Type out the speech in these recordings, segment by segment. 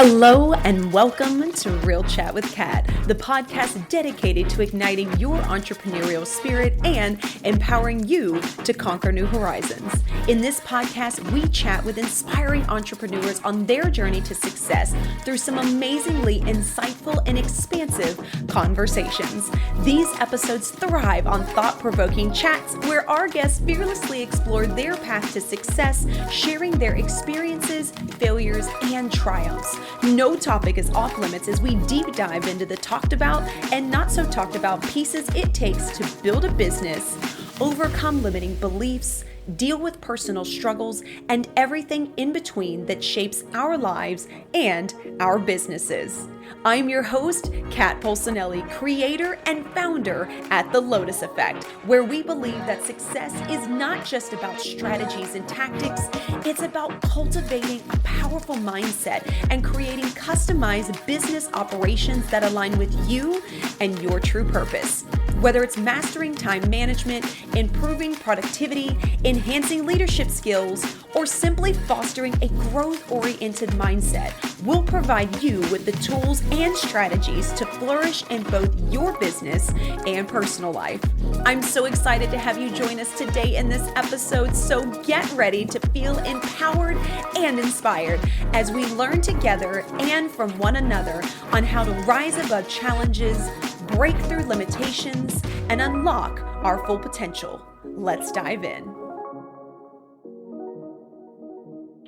Hello and welcome to Real Chat with Kat, the podcast dedicated to igniting your entrepreneurial spirit and empowering you to conquer new horizons. In this podcast, we chat with inspiring entrepreneurs on their journey to success through some amazingly insightful and expansive conversations. These episodes thrive on thought-provoking chats where our guests fearlessly explore their path to success, sharing their experiences, failures, and triumphs. No topic is off limits as we deep dive into the talked about and not so talked about pieces it takes to build a business, overcome limiting beliefs, deal with personal struggles, and everything in between that shapes our lives and our businesses. I'm your host, Kat Polsonelli, creator and founder at The Lotus Effect, where we believe that success is not just about strategies and tactics, it's about cultivating a powerful mindset and creating customized business operations that align with you and your true purpose. Whether it's mastering time management, improving productivity, enhancing leadership skills, or simply fostering a growth-oriented mindset, we'll provide you with the tools and strategies to flourish in both your business and personal life. I'm so excited to have you join us today in this episode, so get ready to feel empowered and inspired as we learn together and from one another on how to rise above challenges, break through limitations, and unlock our full potential. Let's dive in.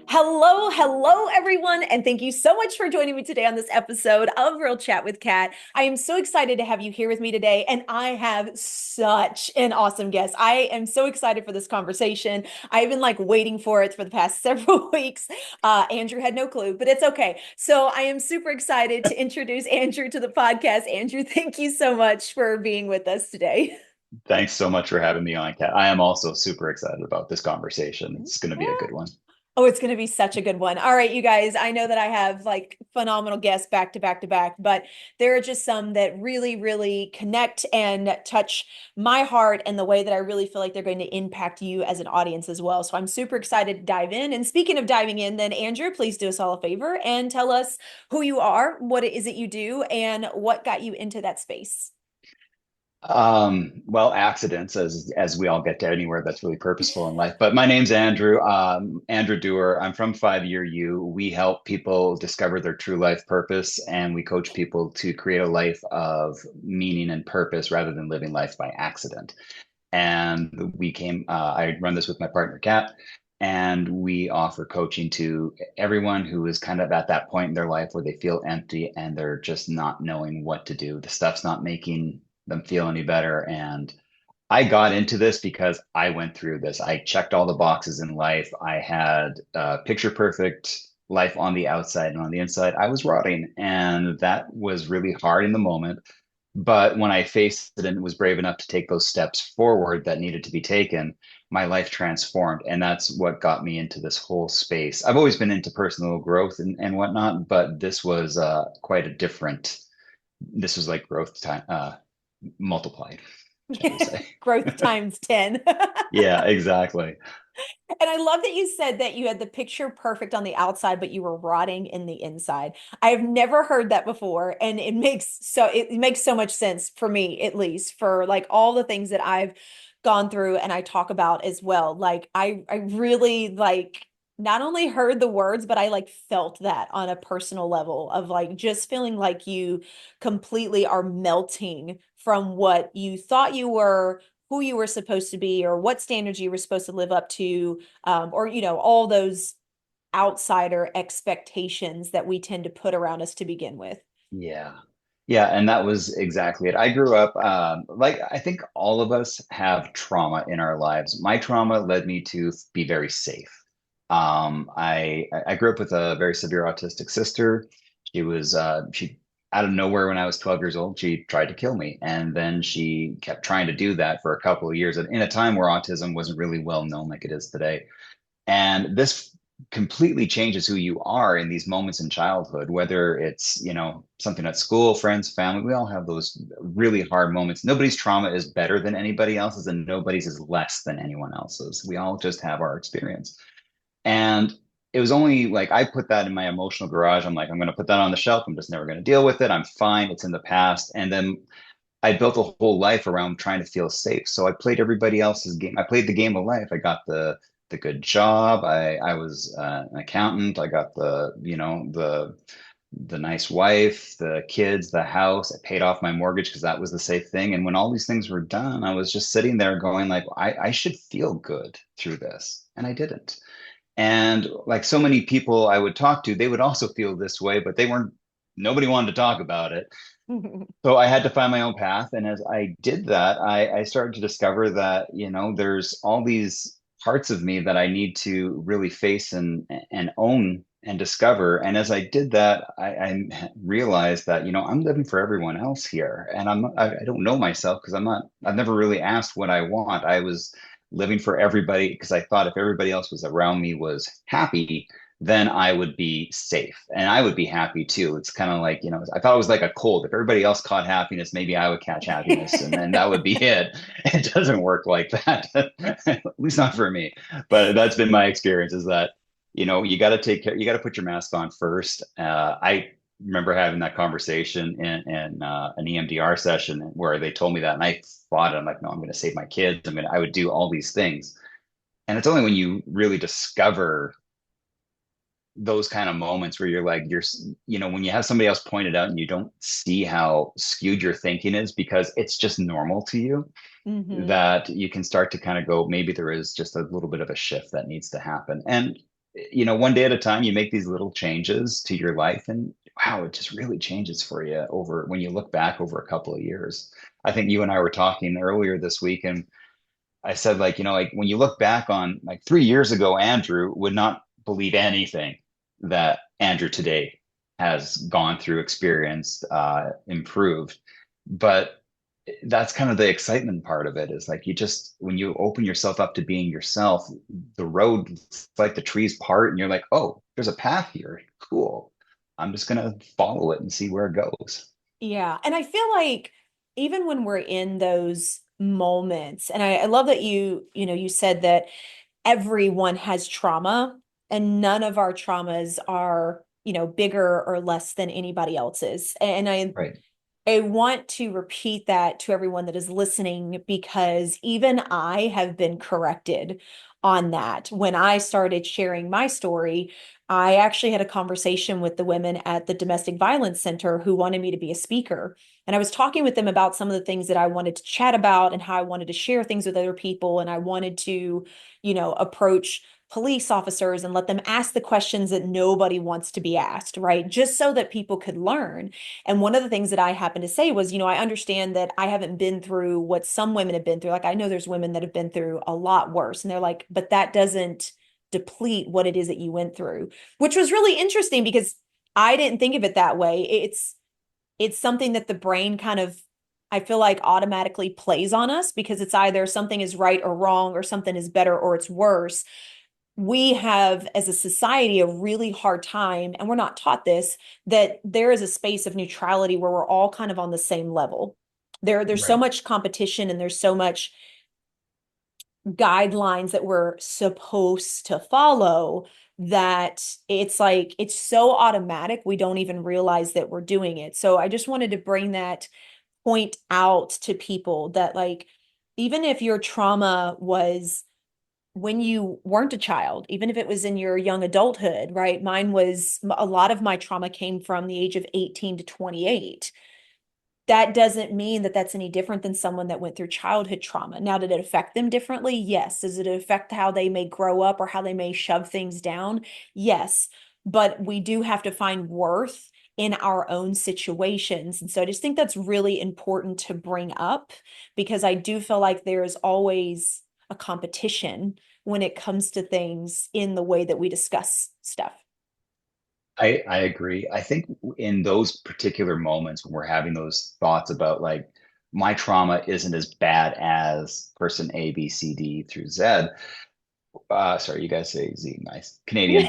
Hello, everyone, and thank you so much for joining me today on this episode of Real Chat with Kat. I am so excited to have you here with me today, and I have such an awesome guest. I am so excited for this conversation. I've been waiting for it for the past several weeks. Andrew had no clue, but it's okay. So I am super excited to introduce Andrew to the podcast. Andrew, thank you so much for being with us today. Thanks so much for having me on, Kat. I am also super excited about this conversation. It's going to be a good one. Oh, it's going to be such a good one. All right, you guys, I know that I have phenomenal guests back to back to back, but there are just some that really, really connect and touch my heart in the way that I really feel like they're going to impact you as an audience as well. So I'm super excited to dive in. And speaking of diving in, then Andrew, please do us all a favor and tell us who you are, what it is that you do, and what got you into that space. Well, accidents, as we all get to anywhere that's really purposeful in life. But my name's Andrew, Andrew Dewar. I'm from 5 Year U. We help people discover their true life purpose, and we coach people to create a life of meaning and purpose rather than living life by accident. And I run this with my partner, Kat, and we offer coaching to everyone who is kind of at that point in their life where they feel empty and they're just not knowing what to do. The stuff's not making them feel any better. And I got into this because I went through this. I checked all the boxes in life. I had a picture perfect life on the outside, and on the inside, I was rotting. And that was really hard in the moment. But when I faced it and was brave enough to take those steps forward that needed to be taken, my life transformed. And that's what got me into this whole space. I've always been into personal growth and whatnot, but this was quite a different, this was like growth time multiplied, shall we say. Growth times 10. Yeah, exactly. And I love that you said that you had the picture perfect on the outside, but you were rotting in the inside. I've never heard that before. And it makes so much sense for me, at least, for all the things that I've gone through and I talk about as well. I really not only heard the words, but I felt that on a personal level of just feeling like you completely are melting from what you thought you were, who you were supposed to be, or what standards you were supposed to live up to, or all those outsider expectations that we tend to put around us to begin with. Yeah. Yeah, and that was exactly it. I grew up, I think all of us have trauma in our lives. My trauma led me to be very safe. I grew up with a very severe autistic sister. She out of nowhere when I was 12 years old, she tried to kill me. And then she kept trying to do that for a couple of years, and in a time where autism wasn't really well known like it is today. And this completely changes who you are in these moments in childhood, whether it's, something at school, friends, family. We all have those really hard moments. Nobody's trauma is better than anybody else's, and nobody's is less than anyone else's. We all just have our experience. And it was only like I put that in my emotional garage. I'm like, I'm going to put that on the shelf. I'm just never going to deal with it. I'm fine. It's in the past. And then I built a whole life around trying to feel safe. So I played everybody else's game. I played the game of life. I got the good job. I was an accountant. I got the nice wife, the kids, the house. I paid off my mortgage because that was the safe thing. And when all these things were done, I was just sitting there going like, I should feel good through this. And I didn't. And like so many people I would talk to, they would also feel this way, but nobody wanted to talk about it. So I had to find my own path. And as I did that, I started to discover that, there's all these parts of me that I need to really face and own and discover. And as I did that, I realized that, I'm living for everyone else here. And I don't know myself because I've never really asked what I want. I was living for everybody because I thought if everybody else was around me was happy, then I would be safe and I would be happy too. It's kind of like, I thought it was like a cold. If everybody else caught happiness, maybe I would catch happiness and then that would be it. It doesn't work like that, at least not for me. But that's been my experience is that, you got to take care, you got to put your mask on first. I remember having that conversation in an EMDR session where they told me that and I fought it. I'm like, no, I'm going to save my kids. I would do all these things. And it's only when you really discover those kind of moments where you're like when you have somebody else point it out and you don't see how skewed your thinking is because it's just normal to you, Mm-hmm. that you can start to kind of go, maybe there is just a little bit of a shift that needs to happen. And one day at a time you make these little changes to your life and wow, it just really changes for you over when you look back over a couple of years. I think you and I were talking earlier this week and I said, like, like when you look back on like 3 years ago, Andrew would not believe anything that Andrew today has gone through, experienced, improved. But that's kind of the excitement part of it is like when you open yourself up to being yourself, the road, it's like the trees part and you're like, oh, there's a path here. Cool. I'm just going to follow it and see where it goes. Yeah. And I feel like even when we're in those moments, and I love that you said that everyone has trauma and none of our traumas are, bigger or less than anybody else's. And Right. I want to repeat that to everyone that is listening because even I have been corrected on that. When I started sharing my story, I actually had a conversation with the women at the Domestic Violence Center who wanted me to be a speaker. And I was talking with them about some of the things that I wanted to chat about and how I wanted to share things with other people. And I wanted to, approach police officers and let them ask the questions that nobody wants to be asked, right? Just so that people could learn. And one of the things that I happened to say was, I understand that I haven't been through what some women have been through. Like I know there's women that have been through a lot worse. And they're like, but that doesn't deplete what it is that you went through, which was really interesting because I didn't think of it that way. It's something that the brain kind of I feel like automatically plays on us because it's either something is right or wrong or something is better or it's worse. We have as a society a really hard time, and we're not taught this, that there is a space of neutrality where we're all kind of on the same level. There's so Right. much competition and there's so much guidelines that we're supposed to follow that it's like it's so automatic we don't even realize that we're doing it. So I just wanted to bring that point out to people that like even if your trauma was when you weren't a child, even if it was in your young adulthood, right? Mine was a lot of my trauma came from the age of 18 to 28. That doesn't mean that that's any different than someone that went through childhood trauma. Now, did it affect them differently? Yes. Does it affect how they may grow up or how they may shove things down? Yes. But we do have to find worth in our own situations. And so I just think that's really important to bring up because I do feel like there is always a competition when it comes to things in the way that we discuss stuff. I agree. I think in those particular moments when we're having those thoughts about like my trauma isn't as bad as person A, B, C, D through Z. Sorry, you guys say Z. Nice. Canadian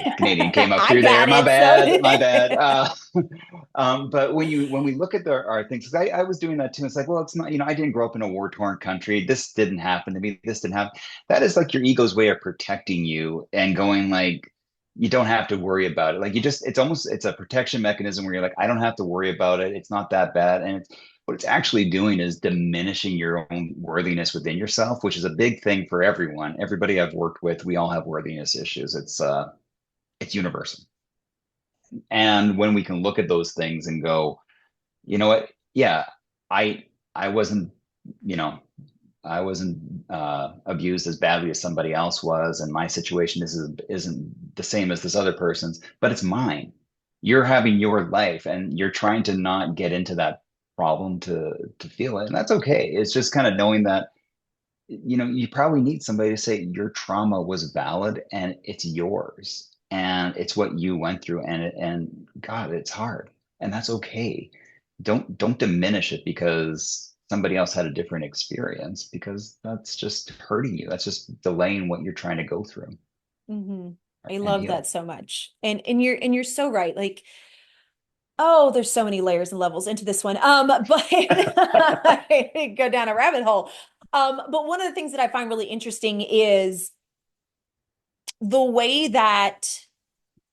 came up I through there. got My it. bad. My bad. So But when we look at our things, 'cause I was doing that too. It's like, well, it's not, I didn't grow up in a war-torn country. This didn't happen to me. This didn't happen. That is like your ego's way of protecting you and going like, you don't have to worry about it. Like you just, it's a protection mechanism where you're like, I don't have to worry about it. It's not that bad. And what it's actually doing is diminishing your own worthiness within yourself, which is a big thing for everyone. Everybody I've worked with, we all have worthiness issues. It's universal. And when we can look at those things and go, you know what? Yeah, I wasn't, you know, I wasn't abused as badly as somebody else was, and my situation isn't the same as this other person's, but it's mine. You're having your life, and you're trying to not get into that problem to feel it, and that's okay. It's just kind of knowing that, you probably need somebody to say your trauma was valid and it's yours, and it's what you went through, and God, it's hard, and that's okay. Don't diminish it because somebody else had a different experience, because that's just hurting you. That's just delaying what you're trying to go through Hmm. I and love that heal. so much. And you're so right. Like, oh, there's so many layers and levels into this one. But go down a rabbit hole. But one of the things that I find really interesting is the way that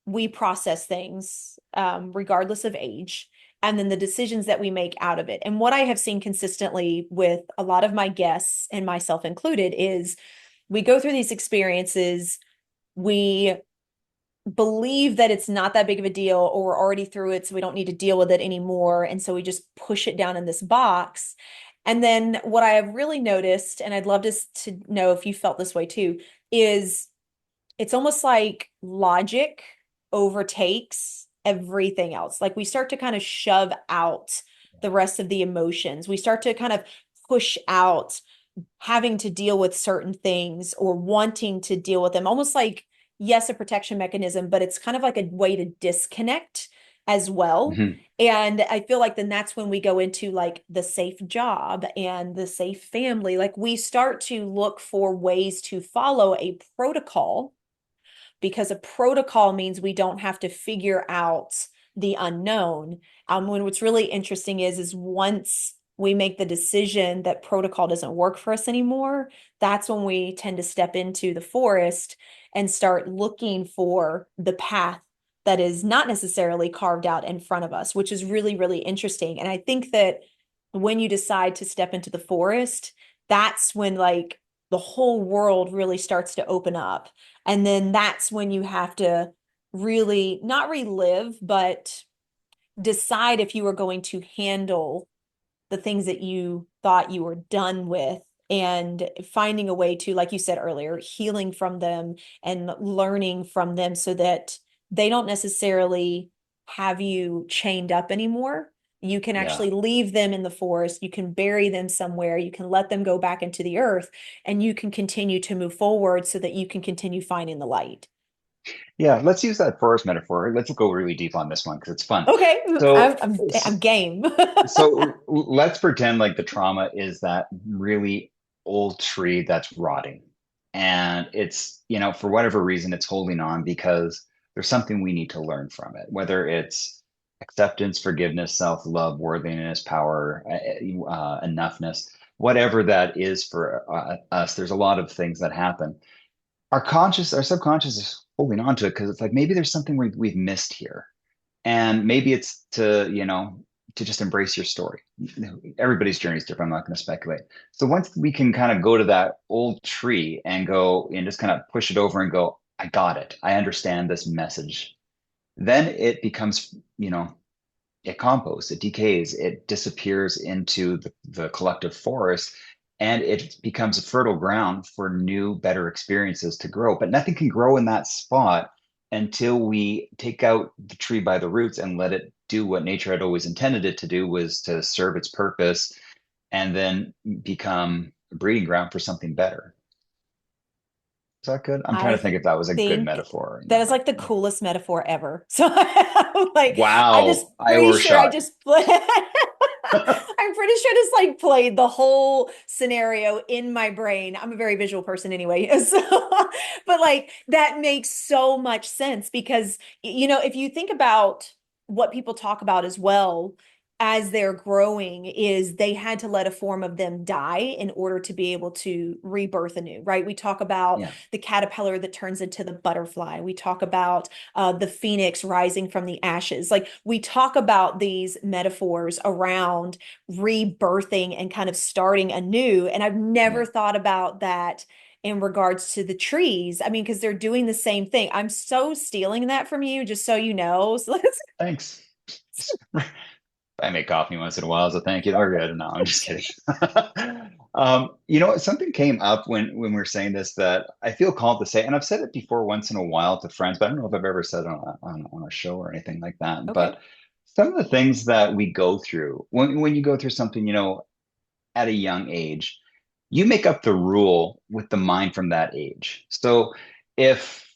we process things, regardless of age, and then the decisions that we make out of it. And what I have seen consistently with a lot of my guests, and myself included, is we go through these experiences, we believe that it's not that big of a deal, or we're already through it, so we don't need to deal with it anymore. And so we just push it down in this box. And then what I have really noticed, and I'd love to know if you felt this way too, is it's almost like logic overtakes everything else. Like we start to kind of shove out the rest of the emotions. We start to kind of push out having to deal with certain things or wanting to deal with them, almost like, yes, a protection mechanism, but it's kind of like a way to disconnect as well. Mhm. And I feel like then that's when we go into like the safe job and the safe family. Like we start to look for ways to follow a protocol, because a protocol means we don't have to figure out the unknown. When what's really interesting is once we make the decision that protocol doesn't work for us anymore, that's when we tend to step into the forest and start looking for the path that is not necessarily carved out in front of us, which is really, really interesting. And I think that when you decide to step into the forest, that's when like the whole world really starts to open up. And then that's when you have to really not relive, but decide if you are going to handle the things that you thought you were done with, and finding a way to, like you said earlier, healing from them and learning from them so that they don't necessarily have you chained up anymore. You can Yeah. actually leave them in the forest. You can bury them somewhere. You can let them go back into the earth, and you can continue to move forward so that you can continue finding the light. Yeah, let's use that forest metaphor. Let's go really deep on this one because it's fun. Okay, So, I'm game. let's pretend like the trauma is that really old tree that's rotting. And it's, for whatever reason, it's holding on because there's something we need to learn from it, whether it's acceptance, forgiveness, self-love, worthiness, power, enoughness, whatever that is for us. There's a lot of things that happen. Our subconscious is holding on to it because it's like maybe there's something we've missed here, and maybe it's to just embrace your story. Everybody's journey is different. I'm not going to speculate. So once we can kind of go to that old tree and go and just kind of push it over and go, I got it, I understand this message, then it becomes, it composts, it decays, it disappears into the collective forest, and it becomes a fertile ground for new, better experiences to grow. But nothing can grow in that spot until we take out the tree by the roots and let it do what nature had always intended it to do, was to serve its purpose and then become a breeding ground for something better. Is that good? I'm trying to I think if that was a good think metaphor or that not. is like the coolest metaphor ever. So like I just Wow, I pretty was sure I shocked. just I'm pretty sure I just like played the whole scenario in my brain. I'm a very visual person anyway. So, but like that makes so much sense because if you think about what people talk about as well, as they're growing is they had to let a form of them die in order to be able to rebirth anew, right? We talk about Yeah. the caterpillar that turns into the butterfly. We talk about the phoenix rising from the ashes. Like we talk about these metaphors around rebirthing and kind of starting anew. And I've never Yeah. thought about that in regards to the trees. I mean, because they're doing the same thing. I'm so stealing that from you, just so you know. So let's Thanks. I make coffee once in a while as a thank you. Or good. No, I'm just kidding. Something came up when we were saying this that I feel called to say, and I've said it before once in a while to friends, but I don't know if I've ever said it on a show or anything like that. okay. But some of the things that we go through when you go through something, at a young age, you make up the rule with the mind from that age. So if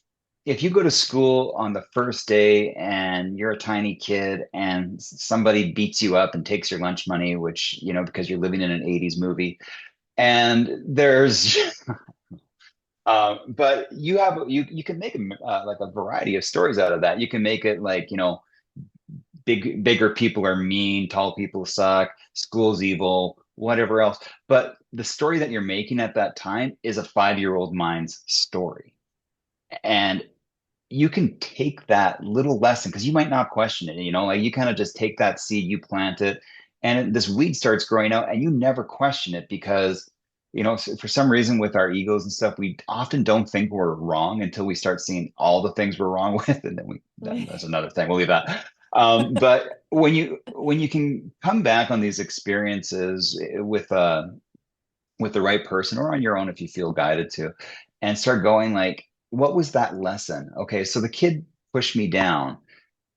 if you go to school on the first day and you're a tiny kid and somebody beats you up and takes your lunch money, which, because you're living in an 80s movie, and there's but you can make like a variety of stories out of that. You can make it like, bigger people are mean, tall people suck, school's evil, whatever else. But the story that you're making at that time is a 5-year-old mind's story. And you can take that little lesson because you might not question it, like you kind of just take that seed, you plant it, and this weed starts growing out, and you never question it because, for some reason with our egos and stuff, we often don't think we're wrong until we start seeing all the things we're wrong with, and then that's another thing. We'll leave that. But when you can come back on these experiences with the right person or on your own if you feel guided to, and start going like, what was that lesson? Okay, so the kid pushed me down.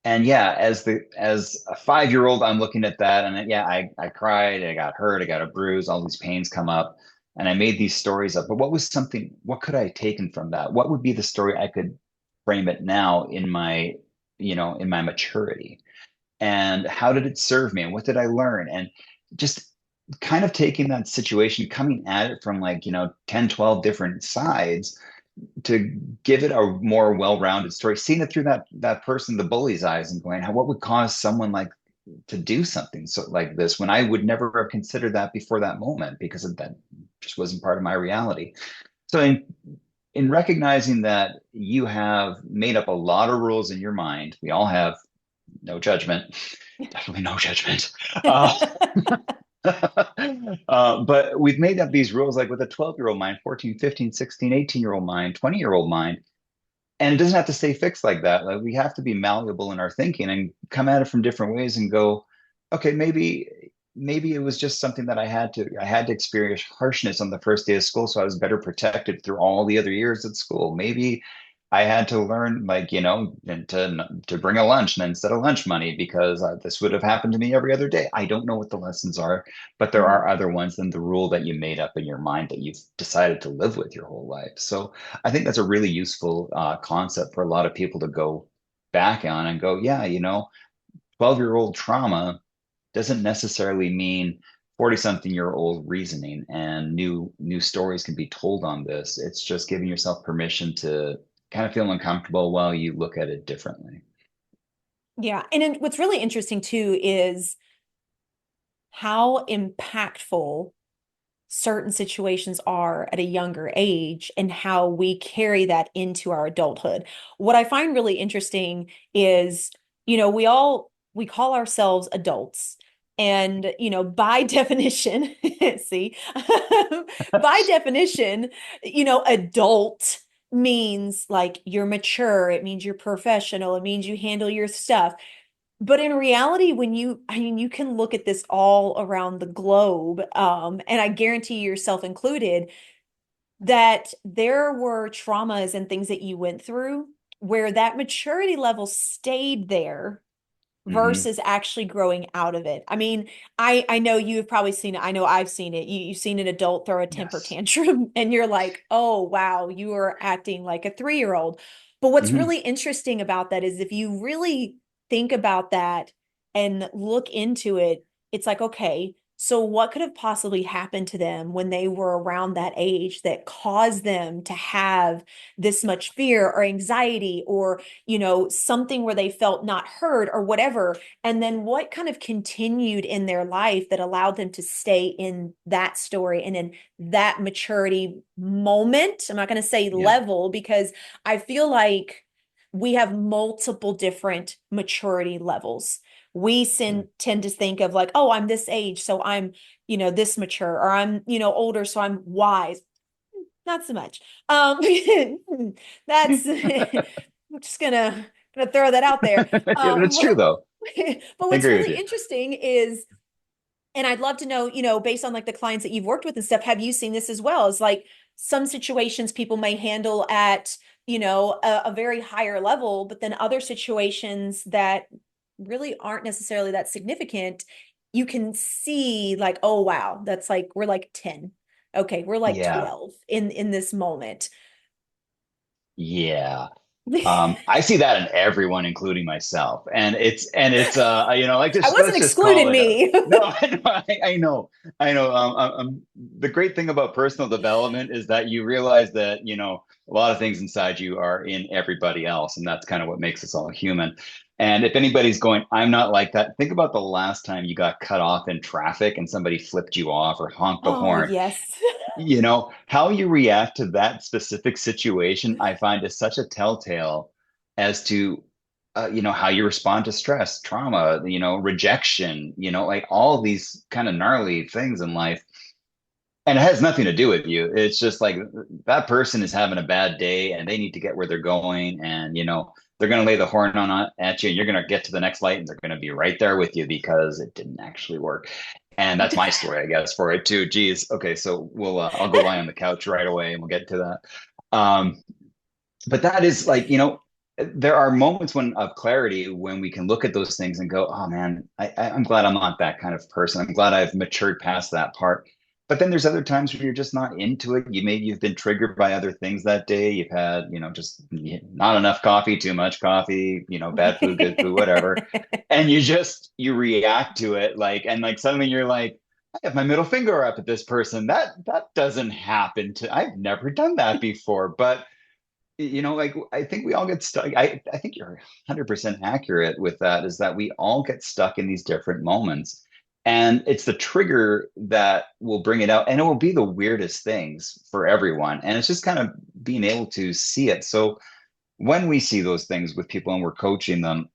And yeah, as a 5-year-old, I'm looking at that, and yeah, I cried, I got hurt, I got a bruise, all these pains come up, and I made these stories up. But what could I have taken from that? What would be the story I could frame it now in my maturity? And how did it serve me? And what did I learn? And just kind of taking that situation, coming at it from like, 10, 12 different sides to give it a more well-rounded story, seeing it through that person, the bully's eyes, and going, what would cause someone like to do something so like this when I would never have considered that before that moment because that just wasn't part of my reality. So in recognizing that you have made up a lot of rules in your mind, we all have, no judgment, definitely no judgment. Uh, but we've made up these rules like with a 12-year-old mind, 14, 15, 16, 18-year-old mind, 20-year-old mind. And it doesn't have to stay fixed like that. Like we have to be malleable in our thinking and come at it from different ways and go, okay, maybe it was just something that I had to experience harshness on the first day of school, so I was better protected through all the other years at school. Maybe I had to learn, like, and to bring a lunch and instead of lunch money because this would have happened to me every other day. I don't know what the lessons are, but there Mhm. are other ones than the rule that you made up in your mind that you've decided to live with your whole life. So I think that's a really useful concept for a lot of people to go back on and go, yeah, 12-year-old trauma doesn't necessarily mean 40 something year old reasoning, and new stories can be told on this. It's just giving yourself permission to kind of feel uncomfortable while you look at it differently. Yeah. And then what's really interesting too is how impactful certain situations are at a younger age and how we carry that into our adulthood. What I find really interesting is, we call ourselves adults. And, by definition, see, by definition, adult means like you're mature, it means you're professional, it means you handle your stuff. But in reality, I mean, you can look at this all around the globe, and I guarantee yourself included, that there were traumas and things that you went through where that maturity level stayed there Hmm. versus actually growing out of it. I mean, I know you've probably seen it. I know I've seen it. You've seen an adult throw a temper Yes. tantrum and you're like, oh, wow, you are acting like a 3-year old. But what's Hmm. really interesting about that is if you really think about that and look into it, it's like, okay, So what could have possibly happened to them when they were around that age that caused them to have this much fear or anxiety, or, something where they felt not heard or whatever? And then what kind of continued in their life that allowed them to stay in that story and in that maturity moment? I'm not going to say Yeah. level, because I feel like we have multiple different maturity levels. We tend to think of like, oh, I'm this age, so I'm, this mature, or I'm, older, so I'm wise. Not so much. That's I'm just gonna throw that out there. Yeah, but it's true though. But I what's agree with really you. interesting is, and I'd love to know, based on like the clients that you've worked with and stuff, have you seen this as well? Is like some situations people may handle at, a very higher level, but then other situations that really aren't necessarily that significant, you can see like, oh wow, that's like we're like 10. Okay, we're like Yeah. 12 in this moment. Yeah. I see that in everyone, including myself, and like I just wasn't let's just call excluding it a me. no. I know. The great thing about personal development is that you realize that a lot of things inside you are in everybody else, and that's kind of what makes us all human. And if anybody's going, I'm not like that. Think about the last time you got cut off in traffic and somebody flipped you off or honked the Oh, horn. yes. How you react to that specific situation, I find is such a telltale as to how you respond to stress, trauma, rejection, like all these kind of gnarly things in life. And it has nothing to do with you. It's just like that person is having a bad day and they need to get where they're going. And, they're going to lay the horn on at you. And you're going to get to the next light and they're going to be right there with you because it didn't actually work. And that's my story, I guess, for it too. Geez. Okay. So I'll go lie on the couch right away and we'll get to that. But that is like, there are moments of clarity when we can look at those things and go, oh man, I'm glad I'm not that kind of person. I'm glad I've matured past that part. But then there's other times where you're just not into it. You've been triggered by other things that day. You've had, just not enough coffee, too much coffee, bad food, good food, whatever. And you react to it and suddenly you're like, I have my middle finger up at this person. That doesn't happen I've never done that before. But like I think we all get stuck. I think you're 100% accurate with that, is that we all get stuck in these different moments. And it's the trigger that will bring it out. And it will be the weirdest things for everyone. And it's just kind of being able to see it. So when we see those things with people and we're coaching them,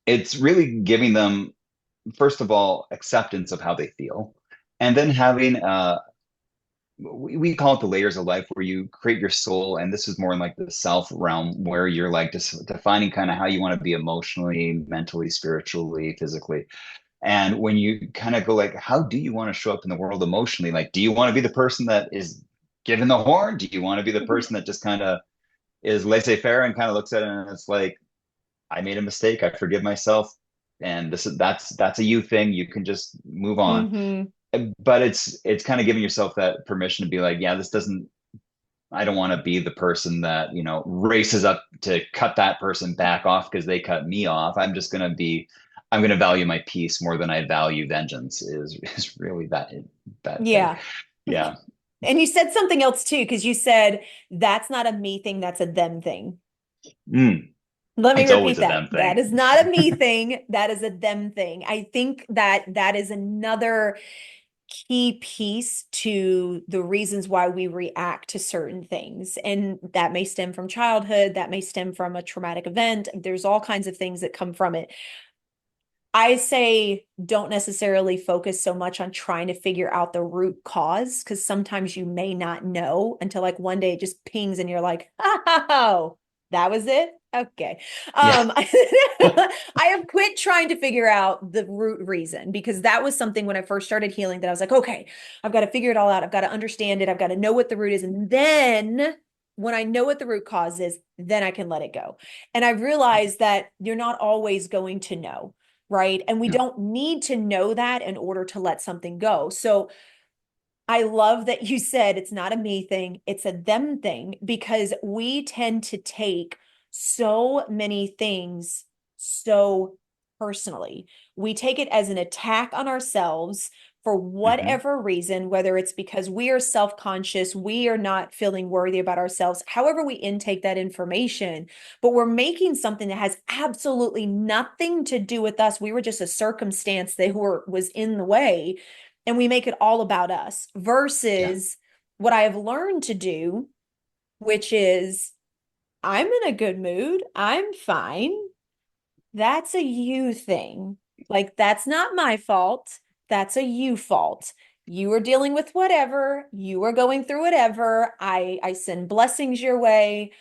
it's really giving them, first of all, acceptance of how they feel. And then having we call it the layers of life, where you create your soul, and this is more in like the self realm, where you're like just defining kind of how you want to be emotionally, mentally, spiritually, physically. And when you kind of go like, how do you want to show up in the world emotionally? Like, do you want to be the person that is given the horn? Do you want to be the person that just kind of is laissez-faire and kind of looks at it and it's like, I made a mistake, I forgive myself, and that's a you thing, you can just move on. Hmm. But it's kind of giving yourself that permission to be like, yeah, this doesn't, I don't want to be the person that races up to cut that person back off because they cut me off. I'm going to value my peace more than I value vengeance, is really that thing. Yeah. Yeah. And you said something else too, because you said that's not a me thing, that's a them thing. Mm, Let me it's always repeat a that. them That thing. is not a me thing. That is a them thing. I think that that is another key piece to the reasons why we react to certain things. And that may stem from childhood, that may stem from a traumatic event. There's all kinds of things that come from it. I say don't necessarily focus so much on trying to figure out the root cause, because sometimes you may not know until like one day it just pings and you're like, oh, that was it. Okay. Yeah. I have quit trying to figure out the root reason, because that was something when I first started healing that I was like, okay, I've got to figure it all out. I've got to understand it. I've got to know what the root is. And then when I know what the root cause is, then I can let it go. And I've realized that you're not always going to know, right? And we No. don't need to know that in order to let something go. So I love that you said it's not a me thing, it's a them thing, because we tend to take so many things so personally. We take it as an attack on ourselves for Hmm. whatever reason, whether it's because we are self-conscious, we are not feeling worthy about ourselves, however we intake that information, but we're making something that has absolutely nothing to do with us. We were just a circumstance that was in the way, and we make it all about us Yeah. versus what I have learned to do, which is I'm in a good mood. I'm fine. That's a you thing. Like, that's not my fault. That's a you fault. You are dealing with whatever. You are going through whatever. I send blessings your way,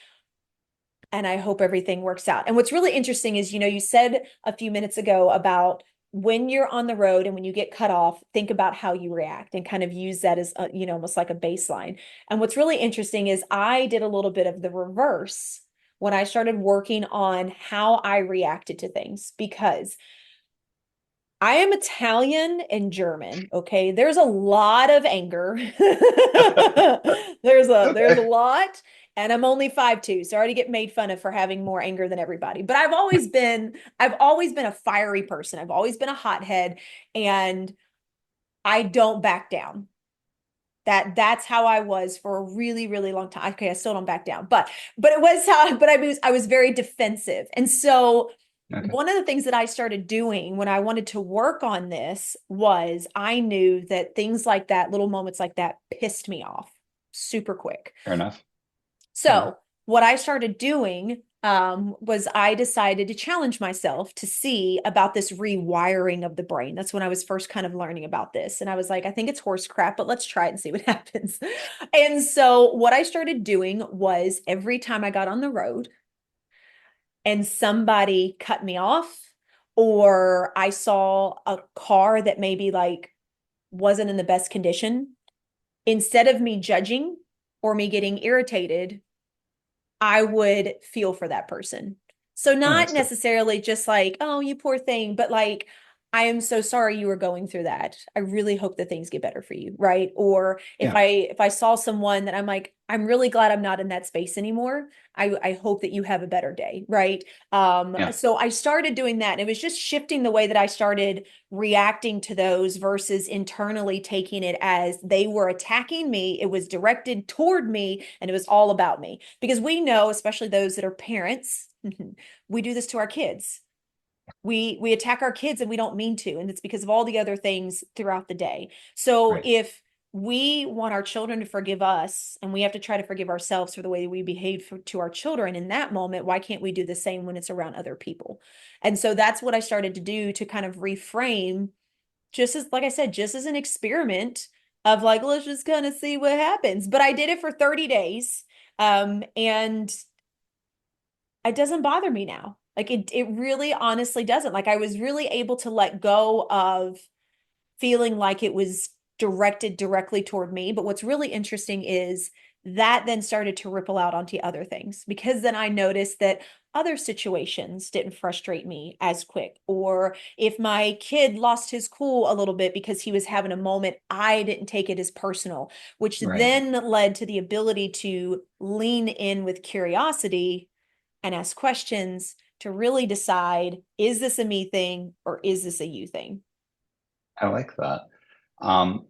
and I hope everything works out. And what's really interesting is, you said a few minutes ago about when you're on the road and when you get cut off, think about how you react and kind of use that as, almost like a baseline. And what's really interesting is I did a little bit of the reverse when I started working on how I reacted to things because I am Italian and German, okay? There's a lot of anger. There's a Okay. lot, and I'm only 5'2", so I already get made fun of for having more anger than everybody. But I've always been a fiery person. I've always been a hothead, and I don't back down. That's how I was for a really, really long time. Okay, I still don't back down, but it was how, but I was very defensive. And so Okay. one of the things that I started doing when I wanted to work on this was I knew that things like that, little moments like that, pissed me off super quick. Fair enough. Fair enough. So what I started doing was I decided to challenge myself to see about this rewiring of the brain. That's when I was first kind of learning about this. And I was like, I think it's horse crap, but let's try it and see what happens. And so what I started doing was every time I got on the road and somebody cut me off, or I saw a car that maybe like wasn't in the best condition, instead of me judging or me getting irritated, I would feel for that person. So Oh, not that's good. necessarily just like, oh, you poor thing, but like, I am so sorry you were going through that. I really hope that things get better for you, right? Or if Yeah. I saw someone that I'm like, I'm really glad I'm not in that space anymore. I hope that you have a better day, right? Yeah. So I started doing that, and it was just shifting the way that I started reacting to those versus internally taking it as they were attacking me. It was directed toward me, and it was all about me. Because we know, especially those that are parents, we do this to our kids. We attack our kids and we don't mean to, and it's because of all the other things throughout the day. So Right. if we want our children to forgive us and we have to try to forgive ourselves for the way that we behave to our children in that moment, why can't we do the same when it's around other people? And so that's what I started to do to kind of reframe, just as, like I said, just as an experiment of like, let's just kind of see what happens. But I did it for 30 days. And it doesn't bother me now. Like it really honestly doesn't. Like I was really able to let go of feeling like it was directed directly toward me. But what's really interesting is that then started to ripple out onto other things, because then I noticed that other situations didn't frustrate me as quick. Or if my kid lost his cool a little bit because he was having a moment, I didn't take it as personal, which Right. then led to the ability to lean in with curiosity and ask questions to really decide, is this a me thing or is this a you thing? I like that. Um,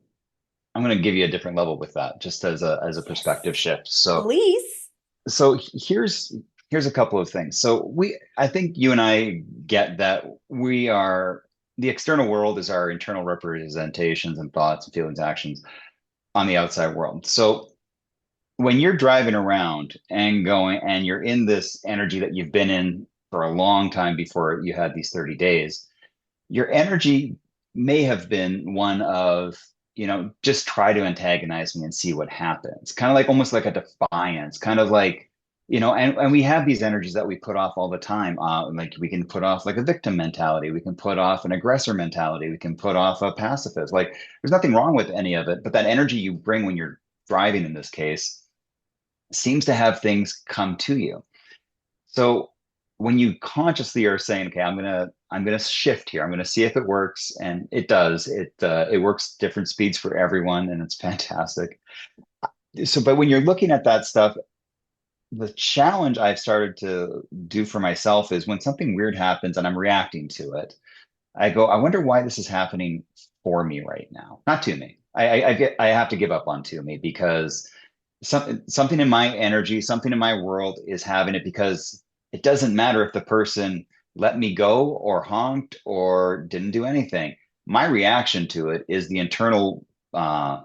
I'm going to give you a different level with that, just as a perspective Yes, shift. So please. so here's a couple of things. So I think you and I get that we are the external world is our internal representations and thoughts and feelings, actions on the outside world. So when you're driving around and going and you're in this energy that you've been in for a long time before you had these 30 days, your energy may have been one of, just try to antagonize me and see what happens. Kind of like almost like a defiance, kind of like, and we have these energies that we put off all the time. Like we can put off like a victim mentality, we can put off an aggressor mentality, we can put off a pacifist. Like there's nothing wrong with any of it, but that energy you bring when you're driving in this case seems to have things come to you. So when you consciously are saying, okay, I'm gonna shift here. I'm gonna see if it works, and it does. It works different speeds for everyone, and it's fantastic. So, but when you're looking at that stuff, the challenge I've started to do for myself is when something weird happens and I'm reacting to it, I go, I wonder why this is happening for me right now, not to me. I have to give up on to me because something in my energy, something in my world is having it, because it doesn't matter if the person let me go or honked or didn't do anything. My reaction to it is the internal, I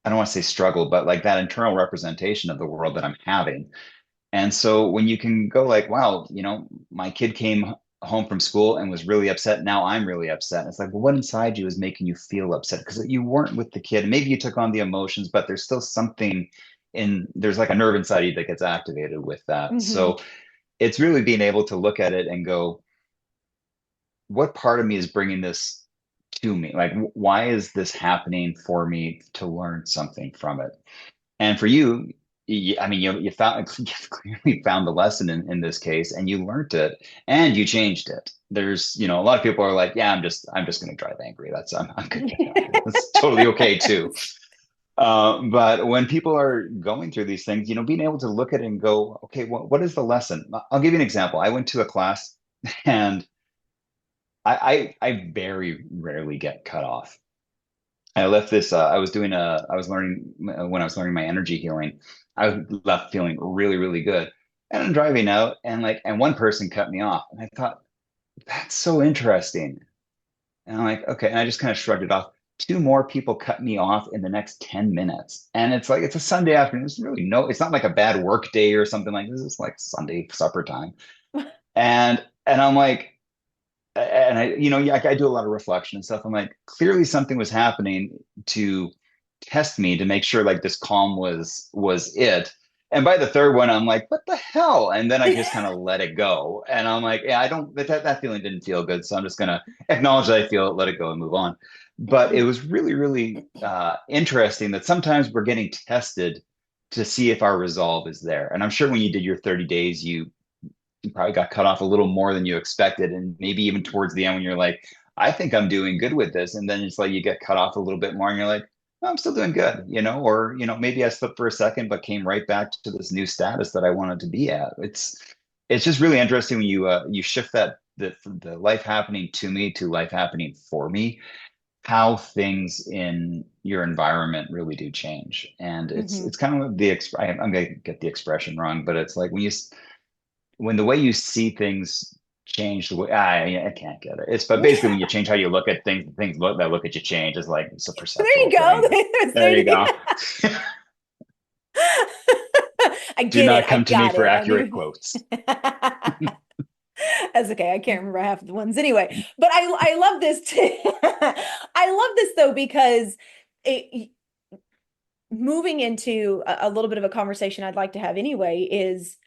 don't want to say struggle, but like that internal representation of the world that I'm having. And so when you can go like, wow, my kid came home from school and was really upset. Now I'm really upset. And it's like, well, what inside you is making you feel upset? Because you weren't with the kid. Maybe you took on the emotions, but there's still something there's like a nerve inside you that gets activated with that. Mm-hmm. So it's really being able to look at it and go, what part of me is bringing this to me? Like, why is this happening for me to learn something from it? And for you, I mean, you found you clearly found the lesson in this case, and you learned it, and you changed it. There's, a lot of people are like, yeah, I'm just going to drive angry. I'm good getting angry. That's totally okay too. But when people are going through these things, being able to look at it and go, okay, what is the lesson? I'll give you an example. I went to a class, and I very rarely get cut off. I left this. I was learning when I was learning my energy healing. I left feeling really, really good. And I'm driving out, and one person cut me off, and I thought that's so interesting. And I'm like, okay, and I just kind of shrugged it off. Two more people cut me off in the next 10 minutes, and it's like it's a Sunday afternoon. It's not like a bad work day or something like this. It's like Sunday supper time, and I'm like, and I do a lot of reflection and stuff. I'm like, clearly something was happening to test me to make sure like this calm was it. And by the third one, I'm like, what the hell? And then I just kind of let it go. And I'm like, yeah, I don't that feeling didn't feel good. So I'm just gonna acknowledge that I feel it, let it go, and move on. But it was really, really interesting that sometimes we're getting tested to see if our resolve is there. And I'm sure when you did your 30 days, you probably got cut off a little more than you expected. And maybe even towards the end when you're like, I think I'm doing good with this. And then it's like you get cut off a little bit more and you're like, oh, I'm still doing good, or, maybe I slipped for a second, but came right back to this new status that I wanted to be at. It's just really interesting when you shift the life happening to me to life happening for me, how things in your environment really do change. And it's Mm-hmm. it's kind of I'm gonna get the expression wrong, but it's like when the way you see things change, the way I can't get it. But basically when you change how you look at things, things look at you change. It's a There you perceptual go. thing. There you go. I Do get it. not I come to me got for it. I accurate knew. quotes. That's okay. I can't remember half of the ones anyway. But I love this too. I love this though because it, moving into a little bit of a conversation I'd like to have anyway is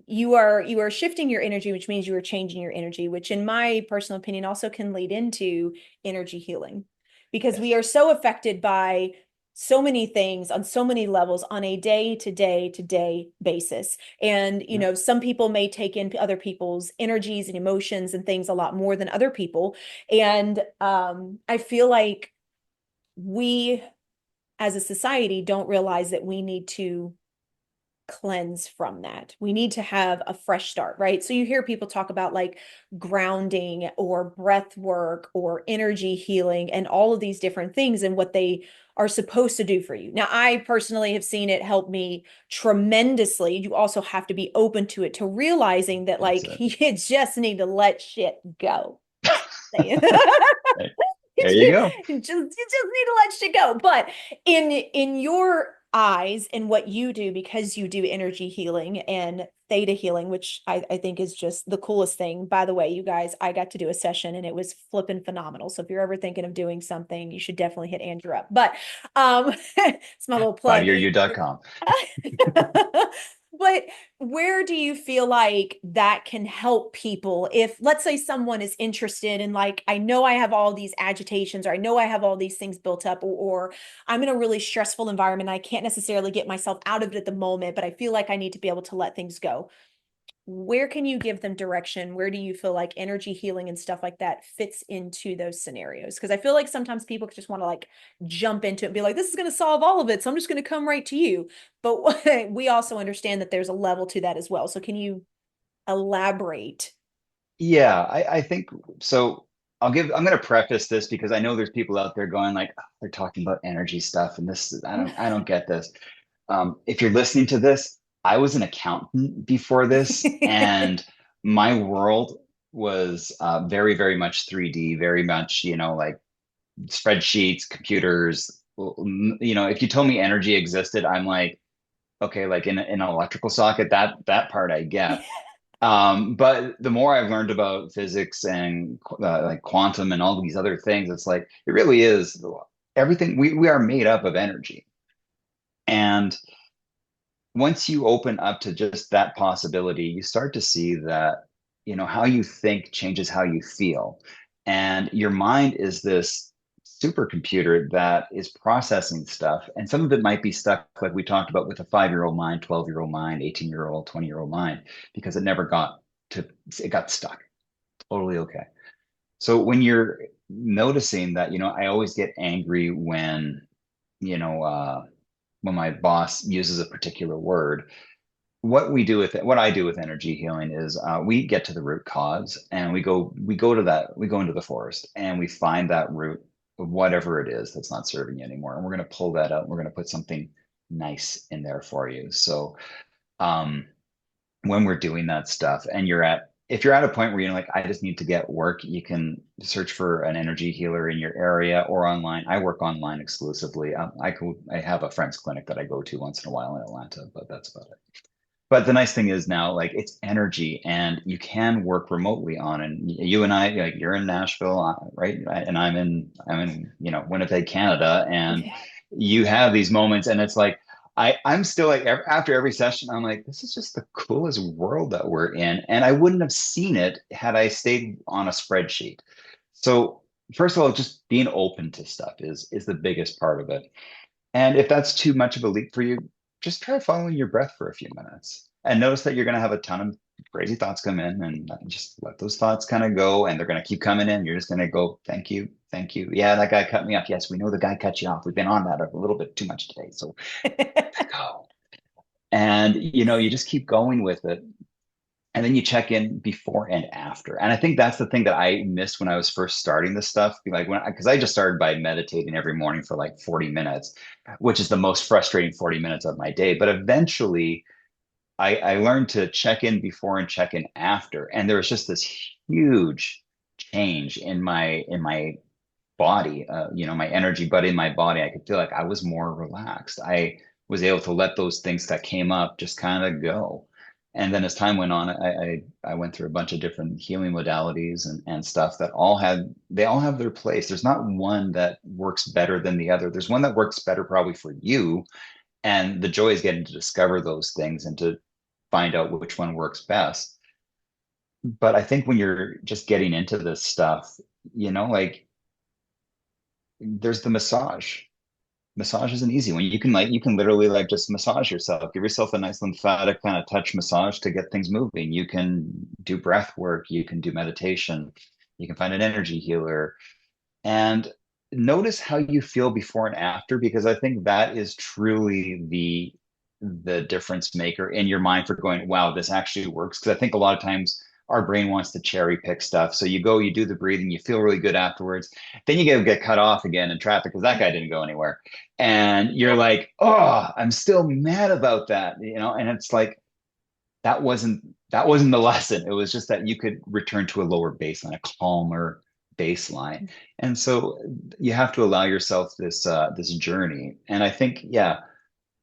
you are shifting your energy, which means you are changing your energy, which in my personal opinion also can lead into energy healing because we Yes. are so affected by so many things on so many levels on a day to day to day basis. And, Yeah. some people may take in other people's energies and emotions and things a lot more than other people. And I feel like we as a society don't realize that we need to cleanse from that. We need to have a fresh start, right? So you hear people talk about like grounding or breath work or energy healing and all of these different things and what they are supposed to do for you. Now, I personally have seen it help me tremendously. You also have to be open to it, to realizing that That's like it. you just need to let shit go. Saying. There there you go. You just need to let shit go. But in your eyes and what you do, because you do energy healing and theta healing, which I think is just the coolest thing. By the way, you guys, I got to do a session and it was flipping phenomenal. So if you're ever thinking of doing something, you should definitely hit Andrew up. But it's my little plug. 5yearyou.com. But where do you feel like that can help people if, let's say, someone is interested in, like, I know I have all these agitations, or I know I have all these things built up, or I'm in a really stressful environment. I can't necessarily get myself out of it at the moment, but I feel like I need to be able to let things go. Where can you give them direction? Where do you feel like energy healing and stuff like that fits into those scenarios? Because I feel like sometimes people just want to like jump into it and be like, this is going to solve all of it. So I'm just going to come right to you. But we also understand that there's a level to that as well. So can you elaborate? Yeah, I think so. I'm going to preface this because I know there's people out there going like, "Oh, they're talking about energy stuff and this, I don't get this." If you're listening to this, I was an accountant before this, and my world was very, very much 3D, very much, like spreadsheets, computers. If you told me energy existed, I'm like, okay, like in an electrical socket, that part I get. But the more I've learned about physics and like quantum and all these other things, it's like it really is everything. We are made up of energy, and once you open up to just that possibility, you start to see that, how you think changes how you feel. And your mind is this supercomputer that is processing stuff. And some of it might be stuck, like we talked about, with a 5-year-old mind, 12-year-old mind, 18-year-old, 20-year-old mind, because it never it got stuck. Totally okay. So when you're noticing that, I always get angry you know, uh, when my boss uses a particular word. What I do with energy healing is we get to the root cause, and we go into the forest, and we find that root of whatever it is that's not serving you anymore, and we're going to pull that out, and we're going to put something nice in there for you. So um, when we're doing that stuff, and if you're at a point where you're like, I just need to get work, you can search for an energy healer in your area or online. I work online exclusively. I have a friend's clinic that I go to once in a while in Atlanta, but that's about it. But the nice thing is now, like, it's energy, and you can work remotely on. And you and I, like, you're in Nashville, right? And I'm in, Winnipeg, Canada, and you have these moments, and it's like I'm still like after every session, I'm like, this is just the coolest world that we're in, and I wouldn't have seen it had I stayed on a spreadsheet. So first of all, just being open to stuff is the biggest part of it. And if that's too much of a leap for you, just try following your breath for a few minutes and notice that you're going to have a ton of crazy thoughts come in, and just let those thoughts kind of go, and they're going to keep coming in. You're just going to go, thank you. Thank you. Yeah, that guy cut me off. Yes, we know the guy cut you off. We've been on that a little bit too much today. So go. And, you just keep going with it. And then you check in before and after. And I think that's the thing that I missed when I was first starting this stuff. Like because I just started by meditating every morning for like 40 minutes, which is the most frustrating 40 minutes of my day. But eventually I learned to check in before and check in after. And there was just this huge change in my body, my energy, but in my body, I could feel like I was more relaxed. I was able to let those things that came up just kind of go. And then as time went on, I went through a bunch of different healing modalities and stuff that they all have their place. There's not one that works better than the other. There's one that works better probably for you. And the joy is getting to discover those things and to find out which one works best. But I think when you're just getting into this stuff, like there's the massage. Massage is an easy one. You can literally like just massage yourself. Give yourself a nice lymphatic kind of touch massage to get things moving. You can do breath work, you can do meditation, you can find an energy healer, and notice how you feel before and after, because I think that is truly the difference maker in your mind for going, wow, this actually works. Because I think a lot of times our brain wants to cherry pick stuff. So you go, you do the breathing, you feel really good afterwards. Then you get cut off again in traffic because that guy didn't go anywhere. And you're like, oh, I'm still mad about that, and it's like that wasn't the lesson. It was just that you could return to a lower baseline, a calmer baseline. And so you have to allow yourself this journey. And I think, yeah,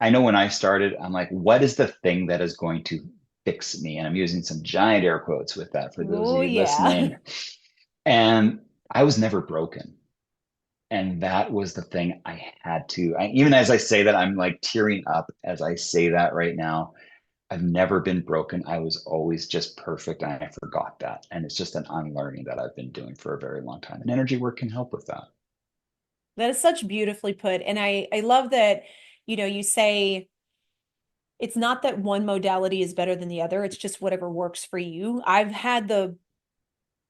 I know when I started, I'm like, what is the thing that is going to fix me? And I'm using some giant air quotes with that for those of Oh, you yeah. listening. And I was never broken. And that was the thing I had to, even as I say that, I'm like tearing up as I say that right now. I've never been broken. I was always just perfect. And I forgot that. And it's just an unlearning that I've been doing for a very long time. And energy work can help with that. That is such beautifully put. And I love that, you say it's not that one modality is better than the other. It's just whatever works for you. I've had the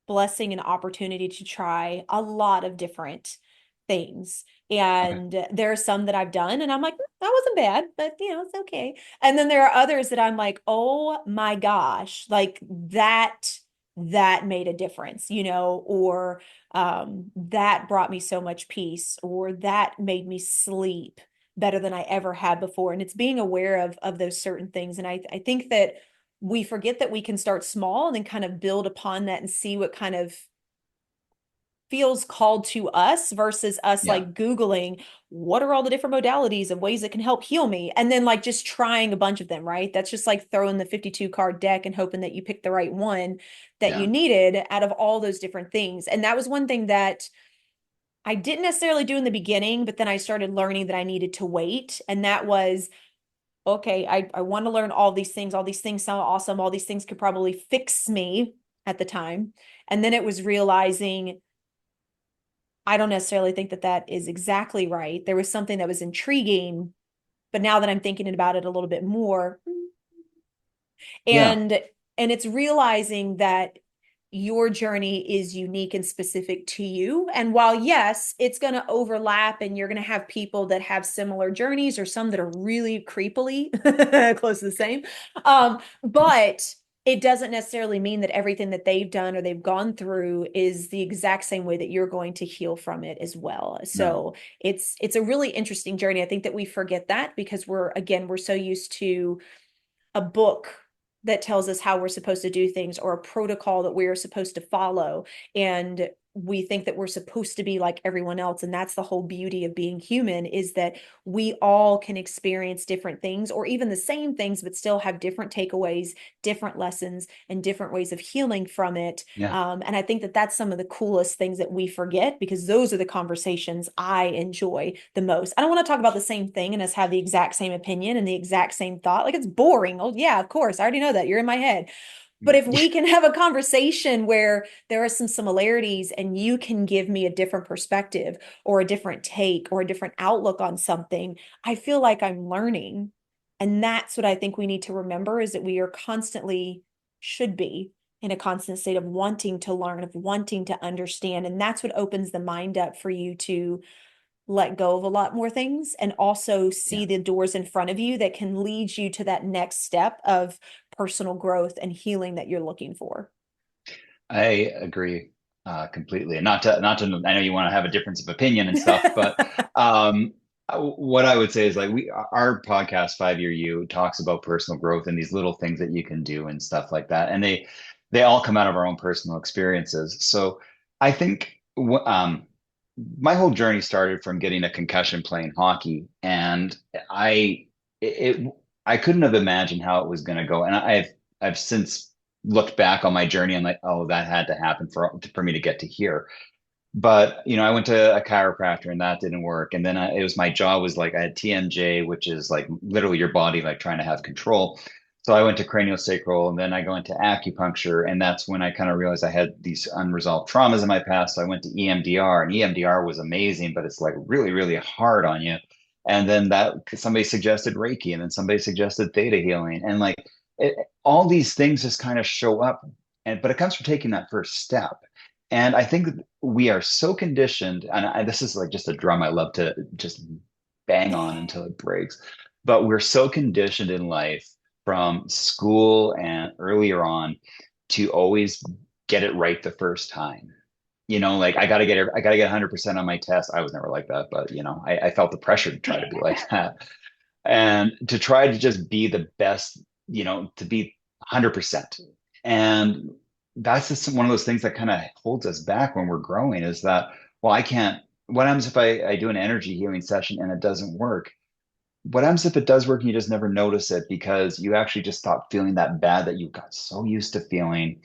blessing and opportunity to try a lot of different things. Okay. And there are some that I've done and I'm like, that wasn't bad, but it's okay. And then there are others that I'm like, oh my gosh, like that that made a difference, or that brought me so much peace, or that made me sleep better than I ever had before. And it's being aware of those certain things. And I think that we forget that we can start small and then kind of build upon that and see what kind of feels called to us versus us Yeah. like Googling what are all the different modalities of ways that can help heal me. And then like just trying a bunch of them, right? That's just like throwing the 52 card deck and hoping that you pick the right one that you Yeah. needed out of all those different things. And that was one thing that I didn't necessarily do in the beginning, but then I started learning that I needed to wait. And that was, okay, I want to learn all these things. All these things sound awesome. All these things could probably fix me at the time. And then it was realizing I don't necessarily think that that is exactly right. There was something that was intriguing, but now that I'm thinking about it a little bit more, Yeah. and it's realizing that your journey is unique and specific to you. And while, yes, it's going to overlap and you're going to have people that have similar journeys or some that are really creepily close to the same, but it doesn't necessarily mean that everything that they've done or they've gone through is the exact same way that you're going to heal from it as well. No. So it's a really interesting journey. I think that we forget that because we're so used to a book that tells us how we're supposed to do things or a protocol that we're supposed to follow. And we think that we're supposed to be like everyone else. And that's the whole beauty of being human is that we all can experience different things or even the same things, but still have different takeaways, different lessons, and different ways of healing from it. Yeah. And I think that that's some of the coolest things that we forget because those are the conversations I enjoy the most. I don't want to talk about the same thing and us have the exact same opinion and the exact same thought. Like it's boring. Oh, yeah, of course. I already know that. You're in my head. But if we can have a conversation where there are some similarities and you can give me a different perspective or a different take or a different outlook on something, I feel like I'm learning. And that's what I think we need to remember is that we are constantly, should be in a constant state of wanting to learn, of wanting to understand. And that's what opens the mind up for you to let go of a lot more things and also Yeah. see the doors in front of you that can lead you to that next step of personal growth and healing that you're looking for. I agree completely. And not to, I know you want to have a difference of opinion and stuff, but what I would say is like our podcast, 5 Year You, talks about personal growth and these little things that you can do and stuff like that. And they all come out of our own personal experiences. So I think my whole journey started from getting a concussion playing hockey, and it I couldn't have imagined how it was going to go. And I've since looked back on my journey and like, oh, that had to happen for me to get to here. But I went to a chiropractor and that didn't work. And then it was my jaw was like I had TMJ, which is like literally your body like trying to have control. So I went to craniosacral and then I go into acupuncture, and that's when I kind of realized I had these unresolved traumas in my past. So I went to EMDR, and EMDR was amazing, but it's like really, really hard on you. And then that somebody suggested Reiki, and then somebody suggested theta healing, and like it, all these things just kind of show up. And but it comes from taking that first step. And I think we are so conditioned, and this is like just a drum I love to just bang on until it breaks. But we're so conditioned in life from school and earlier on to always get it right the first time. Like I gotta get 100% on my test. I was never like that, but I felt the pressure to try to be like that and to try to just be the best, to be 100%. And that's just one of those things that kind of holds us back when we're growing is that, well, I can't, what happens if I do an energy healing session and it doesn't work? What happens if it does work and you just never notice it because you actually just stop feeling that bad that you got so used to feeling,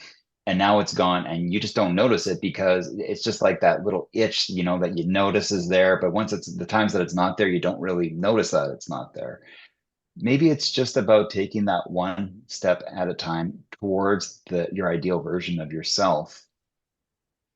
and now it's gone and you just don't notice it because it's just like that little itch, that you notice is there. But once it's the times that it's not there, you don't really notice that it's not there. Maybe it's just about taking that one step at a time towards your ideal version of yourself.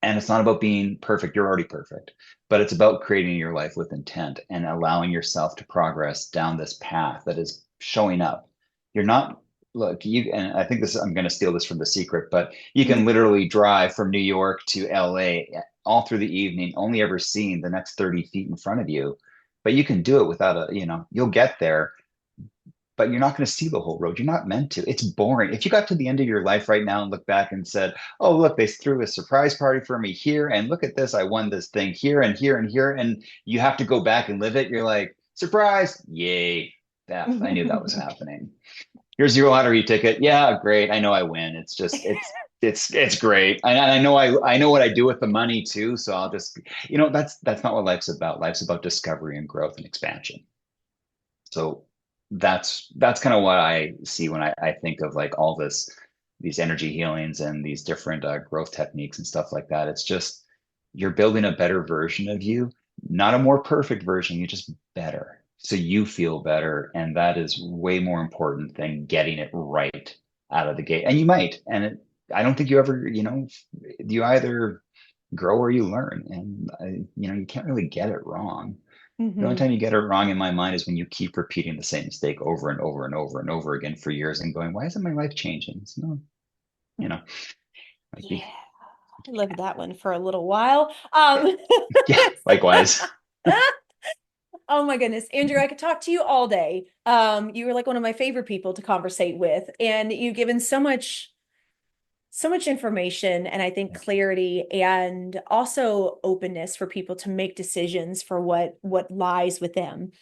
And it's not about being perfect, you're already perfect, but it's about creating your life with intent and allowing yourself to progress down this path that is showing up. You're not, look, and I think I'm going to steal this from The Secret, but you can literally drive from New York to LA all through the evening, only ever seeing the next 30 feet in front of you. But you can do it without you'll get there, but you're not going to see the whole road. You're not meant to. It's boring. If you got to the end of your life right now and look back and said, oh, look, they threw a surprise party for me here. And look at this. I won this thing here and here and here. And you have to go back and live it. You're like, surprise. Yay. That, I knew that was happening. Here's your lottery ticket. Yeah, great. I know I win. It's just, it's great. I know I know what I do with the money too. So I'll just, that's not what life's about. Life's about discovery and growth and expansion. So that's kind of what I see when I think of like all these energy healings and these different growth techniques and stuff like that. It's just you're building a better version of you, not a more perfect version. You're just better, so you feel better, and that is way more important than getting it right out of the gate. And you might, and I don't think you ever, you either grow or you learn, and you can't really get it wrong. The only time you get it wrong in my mind is when you keep repeating the same mistake over and over and over and over again for years and going, why isn't my life changing? So, yeah, I lived that one for a little while. Yeah, likewise. Oh my goodness, Andrew, I could talk to you all day. You were like one of my favorite people to conversate with, and you've given so much information, and I think clarity and also openness for people to make decisions for what lies with them.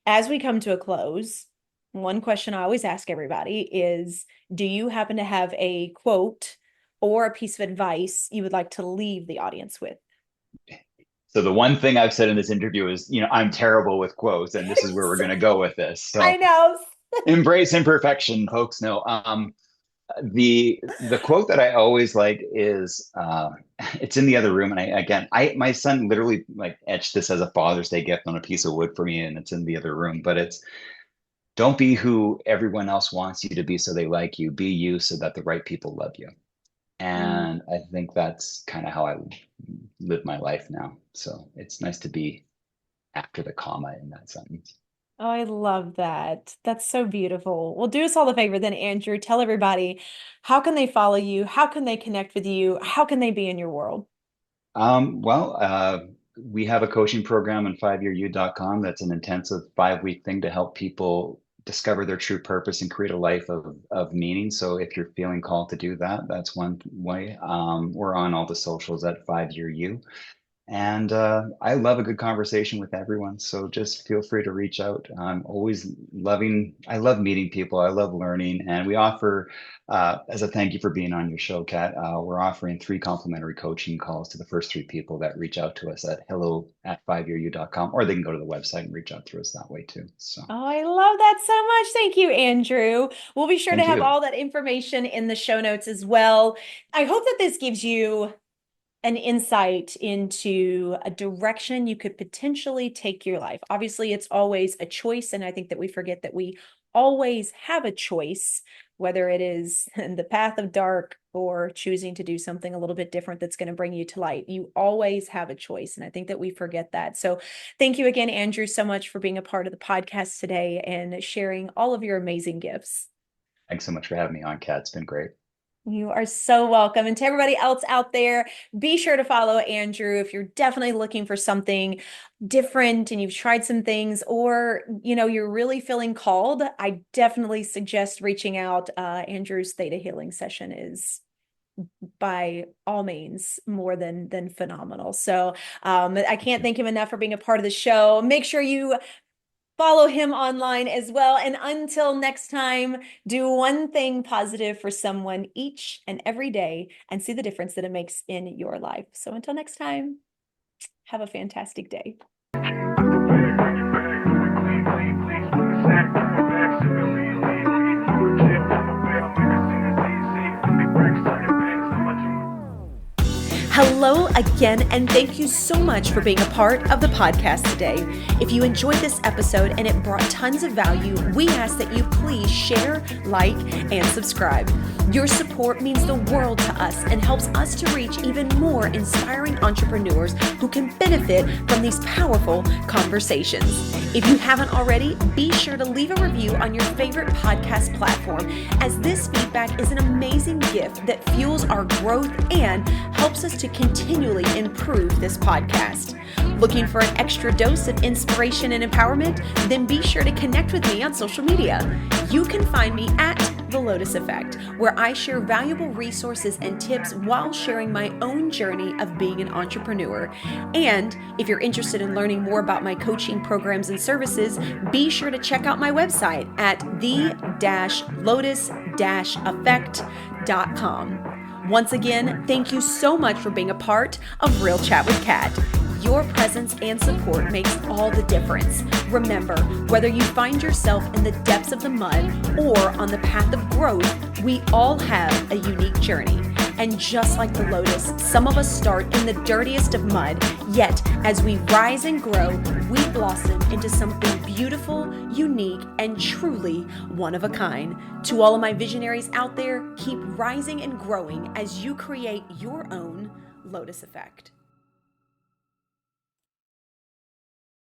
As we come to a close, one question I always ask everybody is, do you happen to have a quote or a piece of advice you would like to leave the audience with? So the one thing I've said in this interview is, I'm terrible with quotes, and this is where we're going to go with this. So I know. Embrace imperfection, folks. No, the quote that I always like is it's in the other room, and my son literally like etched this as a Father's Day gift on a piece of wood for me, and it's in the other room. But it's, don't be who everyone else wants you to be so they like you. Be you so that the right people love you. And I think that's kind of how I live my life now. So it's nice to be after the comma in that sentence. Oh, I love that. That's so beautiful. Well, do us all the favor then, Andrew. Tell everybody, how can they follow you? How can they connect with you? How can they be in your world? We have a coaching program on 5yearyou.com. That's an intensive 5-week thing to help people discover their true purpose and create a life of meaning. So if you're feeling called to do that, that's one way. We're on all the socials at 5yearyou. And I love a good conversation with everyone. So just feel free to reach out. I love meeting people. I love learning. And we offer, as a thank you for being on your show, Kat, we're offering 3 complimentary coaching calls to the first 3 people that reach out to us at hello@5yearyou.com, or they can go to the website and reach out through us that way too. So. Oh, I love that so much. Thank you, Andrew. We'll be sure to have all that information in the show notes as well. I hope that this gives you an insight into a direction you could potentially take your life. Obviously, it's always a choice, and I think that we forget that we always have a choice, whether it is in the path of dark or choosing to do something a little bit different that's going to bring you to light. You always have a choice, and I think that we forget that. So thank you again, Andrew, so much for being a part of the podcast today and sharing all of your amazing gifts. Thanks so much for having me on, Kat. It's been great. You are so welcome. And to everybody else out there, be sure to follow Andrew if you're definitely looking for something different and you've tried some things, or, you're really feeling called. I definitely suggest reaching out. Andrew's Theta Healing session is by all means more than phenomenal. So I can't thank him enough for being a part of the show. Make sure you follow him online as well. And until next time, do one thing positive for someone each and every day and see the difference that it makes in your life. So until next time, have a fantastic day. Hello again, and thank you so much for being a part of the podcast today. If you enjoyed this episode and it brought tons of value, we ask that you please share, like, and subscribe. Your support means the world to us and helps us to reach even more inspiring entrepreneurs who can benefit from these powerful conversations. If you haven't already, be sure to leave a review on your favorite podcast platform, as this feedback is an amazing gift that fuels our growth and helps us to continually improve this podcast. Looking for an extra dose of inspiration and empowerment? Then be sure to connect with me on social media. You can find me at The Lotus Effect, where I share valuable resources and tips while sharing my own journey of being an entrepreneur. And if you're interested in learning more about my coaching programs and services, be sure to check out my website at the-lotus-effect.com. Once again, thank you so much for being a part of Real Chat with Kat. Your presence and support makes all the difference. Remember, whether you find yourself in the depths of the mud or on the path of growth, we all have a unique journey. And just like the lotus, some of us start in the dirtiest of mud, yet as we rise and grow, we blossom into something beautiful, unique, and truly one of a kind. To all of my visionaries out there, keep rising and growing as you create your own Lotus Effect.